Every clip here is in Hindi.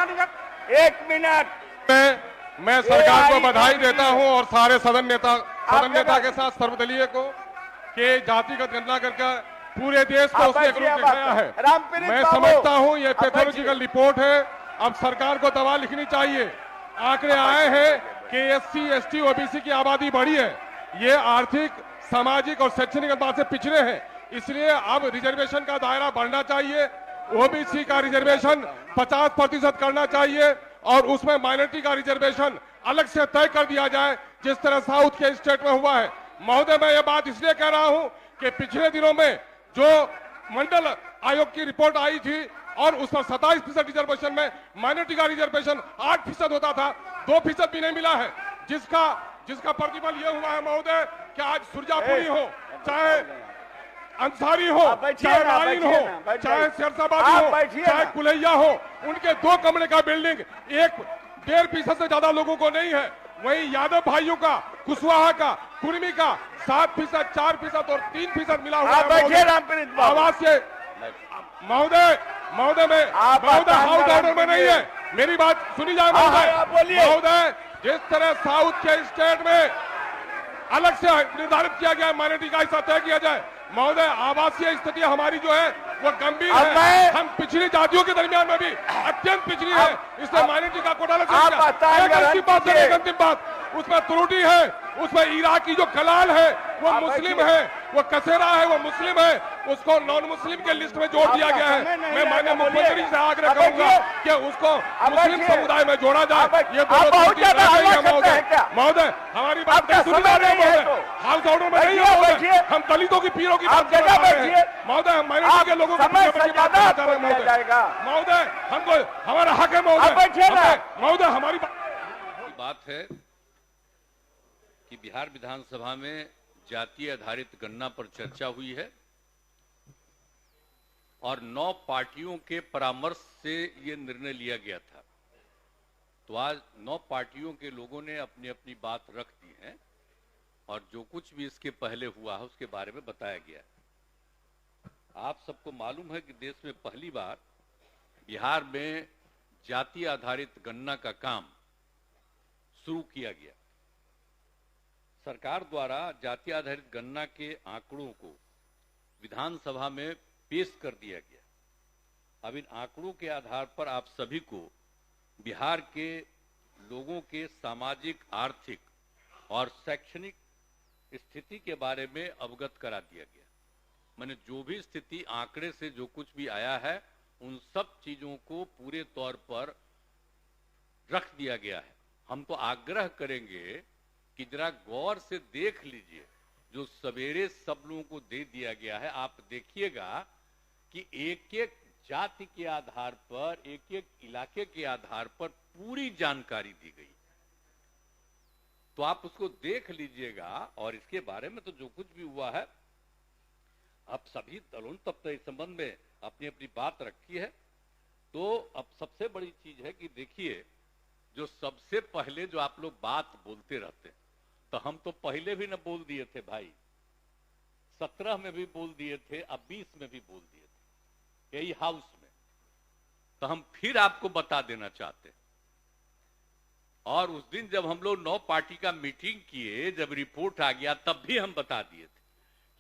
एक मिनट। मैं सरकार को बधाई देता हूं और सारे सदन नेता के साथ सर्वदलीय को कि जातिगत गणना करके पूरे देश को उसने एक रूप दिखाया है। मैं समझता हूं ये पैथोलॉजिकल रिपोर्ट है। अब सरकार को दवा लिखनी चाहिए। आंकड़े आए हैं कि एससी, एसटी, ओबीसी की आबादी बढ़ी है। ये आर्थिक, सामाजिक और शैक्षणिक एतबार से पिछड़े हैं। इसलिए अब रिजर्वेशन का दायरा बढ़ना चाहिए। ओबीसी का रिजर्वेशन 50% करना चाहिए और उसमें माइनॉरिटी का रिजर्वेशन अलग से तय कर दिया जाए, जिस तरह साउथ के स्टेट में हुआ है। महोदय, मैं ये बात इसलिए कह रहा हूं कि पिछले दिनों में जो मंडल आयोग की रिपोर्ट आई थी और उसमें 27% रिजर्वेशन में माइनॉरिटी का रिजर्वेशन 8% होता था, 2% भी नहीं मिला है, जिसका प्रतिफल ये हुआ है महोदय कि आज सुरजापुरी हो, चाहे अंसारी हो, चाहे नारिन हो, चाहे शेरशाबादी हो, चाहे कुलैया हो, उनके 2 कमरे का बिल्डिंग 1.5% से ज्यादा लोगों को नहीं है। वहीं यादव भाइयों का, कुशवाहा का, कुर्मी का 7%, 4% और 3% मिला हुआ है। आवासीय महोदय में हाउस ऑर्डर में नहीं है। मेरी बात सुनी जाए महोदय। जिस तरह साउथ के स्टेट में अलग से निर्धारित किया गया है, माइनॉरिटी का हिस्सा तय किया जाए। महोदय, आवासीय स्थिति हमारी जो है वो गंभीर है। हम पिछड़ी जातियों के दरमियान में भी अत्यंत पिछड़ी है। इसलिए माइनॉरिटी का कोटा अंतिम बात, उसमें त्रुटि है। उसमें इराक की जो कलाल है वो मुस्लिम है, वो कसेरा है वो मुस्लिम है, उसको नॉन मुस्लिम के लिस्ट में जोड़ दिया गया है। मैं माननीय मुख्यमंत्री से आग्रह करूंगा कि उसको मुस्लिम समुदाय में जोड़ा जाए। ये महोदय, हमारी बात सुनी जा रही है महोदय। हाउस ऑर्डर में नहीं है। हम दलितों की पीरों की बात कर रहे हैं महोदय। हम माइनॉरिटी के लोगों की बात कर रहे हैं महोदय। हमको हमारा हक है महोदय। हमारी बात है कि बिहार विधानसभा में जातीय आधारित गणना पर चर्चा हुई है और 9 पार्टियों के परामर्श से यह निर्णय लिया गया था। तो आज 9 पार्टियों के लोगों ने अपनी अपनी बात रख दी है और जो कुछ भी इसके पहले हुआ है उसके बारे में बताया गया है। आप सबको मालूम है कि देश में पहली बार बिहार में जातीय आधारित गणना का काम शुरू किया गया। सरकार द्वारा जातीय आधारित गणना के आंकड़ों को विधानसभा में पेश कर दिया गया। अब इन आंकड़ों के आधार पर आप सभी को बिहार के लोगों के सामाजिक, आर्थिक और शैक्षणिक स्थिति के बारे में अवगत करा दिया गया। मैंने जो भी स्थिति आंकड़े से जो कुछ भी आया है उन सब चीजों को पूरे तौर पर रख दिया गया है। हम तो आग्रह करेंगे कि जरा गौर से देख लीजिए जो सवेरे सब लोगों को दे दिया गया है। आप देखिएगा कि एक एक जाति के आधार पर, एक एक इलाके के आधार पर पूरी जानकारी दी गई। तो आप उसको देख लीजिएगा और इसके बारे में तो जो कुछ भी हुआ है, अब सभी दलों तब तक इस संबंध में अपनी अपनी बात रखी है। तो अब सबसे बड़ी चीज है कि देखिए, जो सबसे पहले जो आप लोग बात बोलते रहते हैं, तो हम तो पहले भी न बोल दिए थे भाई, 17 में भी बोल दिए थे, अब 20 में भी बोल दिए थे यही हाउस में। तो हम फिर आपको बता देना चाहते हैं। और उस दिन जब हम लोग 9 पार्टी का मीटिंग किए, जब रिपोर्ट आ गया तब भी हम बता दिए थे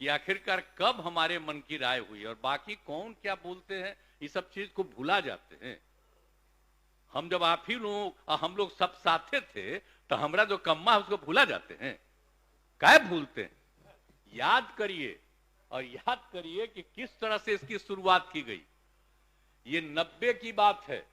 कि आखिरकार कब हमारे मन की राय हुई और बाकी कौन क्या बोलते हैं ये सब चीज को भुला जाते हैं। हम जब आप ही लोग हम लोग सब साथे थे तो हमारा जो कम्मा है उसको भूला जाते हैं। क्या भूलते हैं? याद करिए और याद करिए कि किस तरह से इसकी शुरुआत की गई। ये 90 की बात है